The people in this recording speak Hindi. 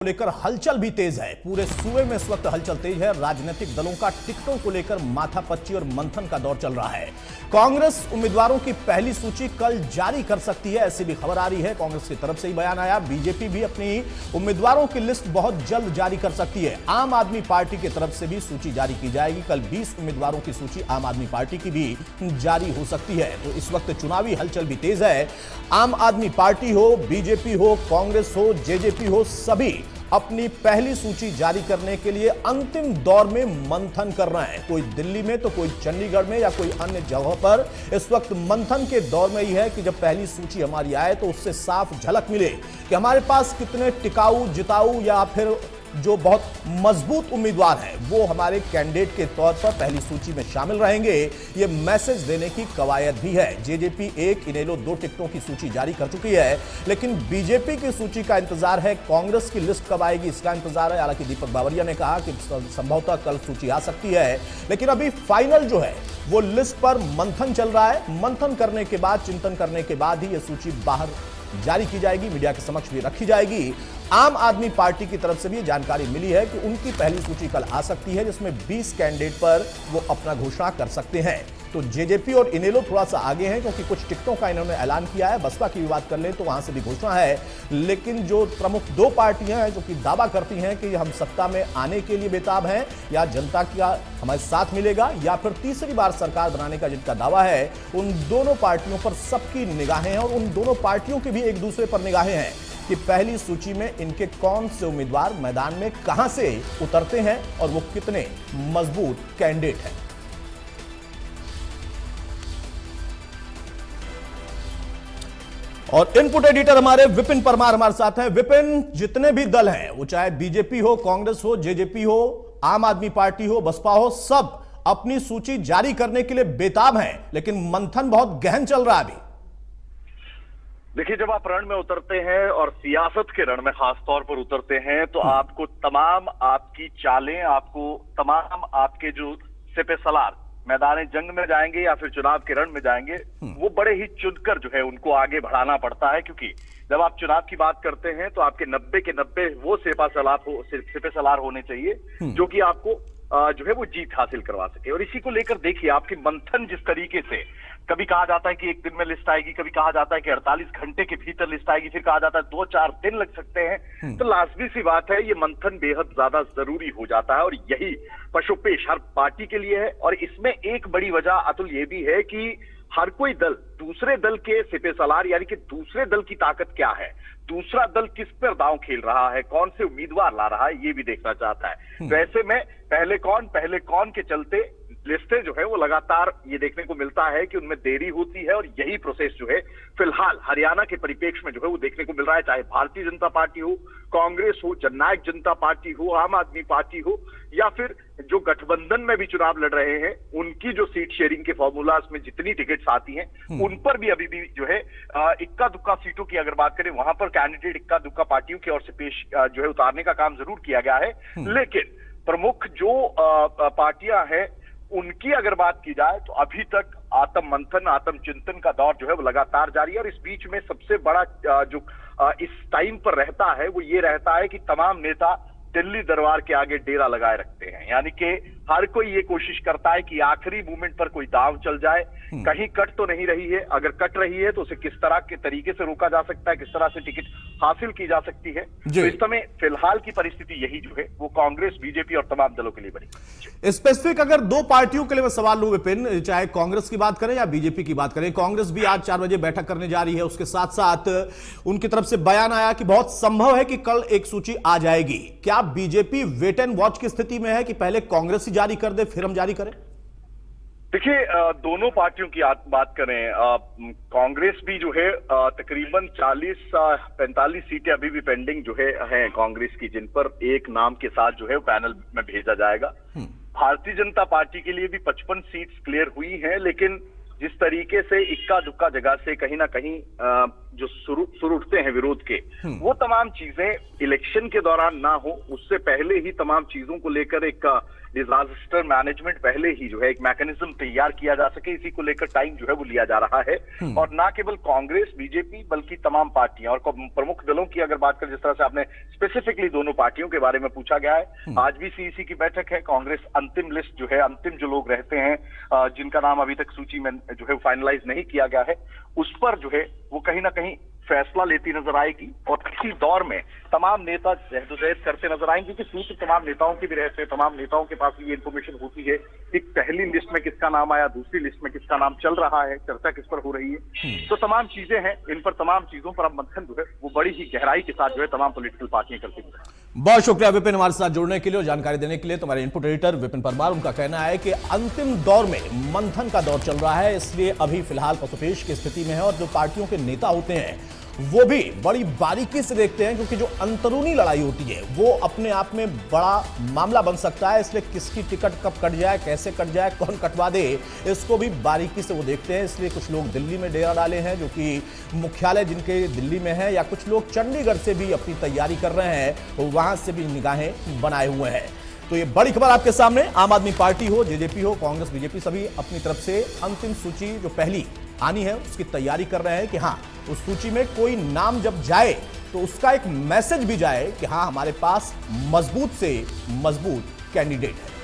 लेकर हलचल भी तेज है। पूरे सूबे में इस वक्त हलचल तेज है। राजनीतिक दलों का टिकटों को लेकर माथापच्ची और मंथन का दौर चल रहा है। कांग्रेस उम्मीदवारों की पहली सूची कल जारी कर सकती है, ऐसी भी खबर आ रही है। कांग्रेस की तरफ से ही बयान आया। बीजेपी भी अपनी उम्मीदवारों की लिस्ट बहुत जल्द जारी कर सकती है। आम आदमी पार्टी की तरफ से भी सूची जारी की जाएगी। कल 20 उम्मीदवारों की सूची आम आदमी पार्टी की भी जारी हो सकती है। तो इस वक्त चुनावी हलचल भी तेज है। आम आदमी पार्टी हो, बीजेपी हो, कांग्रेस हो, जेजेपी हो, सभी अपनी पहली सूची जारी करने के लिए अंतिम दौर में मंथन कर रहे हैं। कोई दिल्ली में तो कोई चंडीगढ़ में या कोई अन्य जगह पर इस वक्त मंथन के दौर में ही है कि जब पहली सूची हमारी आए तो उससे साफ झलक मिले कि हमारे पास कितने टिकाऊ, जिताऊ या फिर जो बहुत मजबूत उम्मीदवार हैं वो हमारे कैंडिडेट के तौर पर पहली सूची में शामिल रहेंगे। ये मैसेज देने की कवायद भी है। जेजेपी 1, इनेलो 2 टिकटों की सूची जारी कर चुकी है, लेकिन बीजेपी की सूची का इंतजार है। कांग्रेस की लिस्ट कब आएगी इसका इंतजार है। हालांकि दीपक बावरिया ने कहा कि संभवतः कल सूची आ सकती है, लेकिन अभी फाइनल जो है वो लिस्ट पर मंथन चल रहा है। मंथन करने के बाद, चिंतन करने के बाद ही यह सूची बाहर जारी की जाएगी, मीडिया के समक्ष भी रखी जाएगी। आम आदमी पार्टी की तरफ से भी जानकारी मिली है कि उनकी पहली सूची कल आ सकती है, जिसमें 20 कैंडिडेट पर वो अपना घोषणा कर सकते हैं। तो जेजेपी और इनेलो थोड़ा सा आगे हैं, क्योंकि कुछ टिकटों का इन्होंने ऐलान किया है। बसपा की भी बात कर लें तो वहां से भी घोषणा है, लेकिन जो प्रमुख 2 पार्टियां हैं जो कि दावा करती हैं कि हम सत्ता में आने के लिए बेताब हैं, या जनता का हमारे साथ मिलेगा, या फिर तीसरी बार सरकार बनाने का जिनका दावा है, उन दोनों पार्टियों पर सबकी निगाहें हैं और उन दोनों पार्टियों की भी एक दूसरे पर निगाहें हैं कि पहली सूची में इनके कौन से उम्मीदवार मैदान में कहां से उतरते हैं और वो कितने मजबूत कैंडिडेट हैं। और इनपुट एडिटर हमारे विपिन परमार हमारे साथ हैं। विपिन, जितने भी दल हैं, वो चाहे बीजेपी हो, कांग्रेस हो, जेजेपी हो, आम आदमी पार्टी हो, बसपा हो, सब अपनी सूची जारी करने के लिए बेताब हैं, लेकिन मंथन बहुत गहन चल रहा है अभी। देखिए, जब आप रण में उतरते हैं और सियासत के रण में खास तौर पर उतरते हैं तो आपको तमाम आपकी चालें, आपको तमाम आपके जो सिपह सलार मैदान जंग में जाएंगे या फिर चुनाव के रण में जाएंगे, वो बड़े ही चुनकर जो है उनको आगे बढ़ाना पड़ता है। क्योंकि जब आप चुनाव की बात करते हैं तो आपके 90 के 90 वो सिपह सलार होने चाहिए जो कि आपको जो है वो जीत हासिल करवा सके। और इसी को लेकर देखिए, आपकी मंथन जिस तरीके से, कभी कहा जाता है कि 1 दिन में लिस्ट आएगी, कभी कहा जाता है कि 48 घंटे के भीतर लिस्ट आएगी, फिर कहा जाता है 2-4 दिन लग सकते हैं। तो लाजमी सी बात है, ये मंथन बेहद ज्यादा जरूरी हो जाता है और यही पशुपेश हर पार्टी के लिए है। और इसमें एक बड़ी वजह अतुल ये भी है कि हर कोई दल दूसरे दल के सिपह सलार, यानी कि दूसरे दल की ताकत क्या है, दूसरा दल किस पर दांव खेल रहा है, कौन से उम्मीदवार ला रहा है, ये भी देखना चाहता है। तो ऐसे में पहले कौन के चलते लिस्टें जो है वो लगातार ये देखने को मिलता है कि उनमें देरी होती है। और यही प्रोसेस जो है फिलहाल हरियाणा के परिप्रेक्ष्य में जो है वो देखने को मिल रहा है। चाहे भारतीय जनता पार्टी हो, कांग्रेस हो, जननायक जनता पार्टी हो, आम आदमी पार्टी हो, या फिर जो गठबंधन में भी चुनाव लड़ रहे हैं, उनकी जो सीट शेयरिंग के फॉर्मूलाज में जितनी टिकट्स आती हैं, उन पर भी अभी भी जो है इक्का दुक्का सीटों की अगर बात करें, वहां पर कैंडिडेट इक्का दुक्का पार्टियों की ओर से पेश जो है उतारने का काम जरूर किया गया है। लेकिन प्रमुख जो पार्टियां हैं उनकी अगर बात की जाए तो अभी तक आत्म मंथन, आत्म चिंतन का दौर जो है वो लगातार जारी है। और इस बीच में सबसे बड़ा जो इस टाइम पर रहता है वो ये रहता है कि तमाम नेता दिल्ली दरबार के आगे डेरा लगाए रखते हैं। यानी कि हर कोई ये कोशिश करता है कि आखिरी मोमेंट पर कोई दांव चल जाए, कहीं कट तो नहीं रही है, अगर कट रही है तो उसे किस तरह के तरीके से रोका जा सकता है, किस तरह से टिकट हासिल की जा सकती है। तो इस समय फिलहाल की परिस्थिति यही जो है वो कांग्रेस, बीजेपी और तमाम दलों के लिए बनी। स्पेसिफिक अगर 2 पार्टियों के लिए मैं सवाल लूं विपिन, चाहे कांग्रेस की बात करें या बीजेपी की बात करें, कांग्रेस भी आज 4 बजे बैठक करने जा रही है। उसके साथ साथ उनकी तरफ से बयान आया कि बहुत संभव है कि कल एक सूची आ जाएगी। क्या बीजेपी वेट एंड वॉच की स्थिति में है कि पहले कांग्रेस ही जारी कर दे फिर हम जारी करें? देखिए, दोनों पार्टियों की बात करें, कांग्रेस भी जो है तकरीबन 40-45 सीटें अभी भी पेंडिंग जो है कांग्रेस की, जिन पर एक नाम के साथ जो है पैनल में भेजा जाएगा। भारतीय जनता पार्टी के लिए भी 55 सीट्स क्लियर हुई हैं, लेकिन जिस तरीके से इक्का दुक्का जगह से कहीं ना कहीं जो सुर उठते हैं विरोध के, वो तमाम चीजें इलेक्शन के दौरान ना हो, उससे पहले ही तमाम चीजों को लेकर एक डिजास्टर मैनेजमेंट पहले ही जो है एक मैकेनिज्म तैयार किया जा सके, इसी को लेकर टाइम जो है वो लिया जा रहा है। और ना केवल कांग्रेस बीजेपी बल्कि तमाम पार्टियां और प्रमुख दलों की अगर बात करें, जिस तरह से आपने स्पेसिफिकली दोनों पार्टियों के बारे में पूछा गया है, आज भी सीईसी की बैठक है। कांग्रेस अंतिम लिस्ट जो है, अंतिम जो लोग रहते हैं जिनका नाम अभी तक सूची में जो है फाइनलाइज नहीं किया गया है, उस पर जो है वो कहीं ना कहीं फैसला लेती नजर आएगी। और इसी दौर में तमाम नेता जहदोजहद करते नजर आएंगे, क्योंकि सूत्र तमाम नेताओं के भी रहते हैं, तमाम नेताओं के पास ये इंफॉर्मेशन होती है कि पहली लिस्ट में किसका नाम आया, दूसरी लिस्ट में किसका नाम चल रहा है, चर्चा किस पर हो रही है। तो तमाम चीजें हैं, इन पर तमाम चीजों पर अब मंथन जो है वो बड़ी ही गहराई के साथ जो है तमाम पॉलिटिकल पार्टियां करती हैं। बहुत शुक्रिया विपिन, हमारे साथ जुड़ने के लिए और जानकारी देने के लिए। तुम्हारे इनपुट एडिटर विपिन परमार, उनका कहना है कि अंतिम दौर में मंथन का दौर चल रहा है, इसलिए अभी फिलहाल पसोपेश की स्थिति में है और जो पार्टियों के नेता होते हैं वो भी बड़ी बारीकी से देखते हैं, क्योंकि जो अंदरूनी लड़ाई होती है वो अपने आप में बड़ा मामला बन सकता है। इसलिए किसकी टिकट कब कट जाए, कैसे कट जाए, कौन कटवा दे, इसको भी बारीकी से वो देखते हैं। इसलिए कुछ लोग दिल्ली में डेरा डाले हैं, जो कि मुख्यालय जिनके दिल्ली में है, या कुछ लोग चंडीगढ़ से भी अपनी तैयारी कर रहे हैं, तो वहां से भी निगाहें बनाए हुए हैं। तो ये बड़ी खबर आपके सामने, आम आदमी पार्टी हो, जेजेपी हो, कांग्रेस बीजेपी, सभी अपनी तरफ से अंतिम सूची जो पहली आनी है उसकी तैयारी कर रहे हैं कि हाँ, उस सूची में कोई नाम जब जाए तो उसका एक मैसेज भी जाए कि हाँ, हमारे पास मजबूत से मजबूत कैंडिडेट है।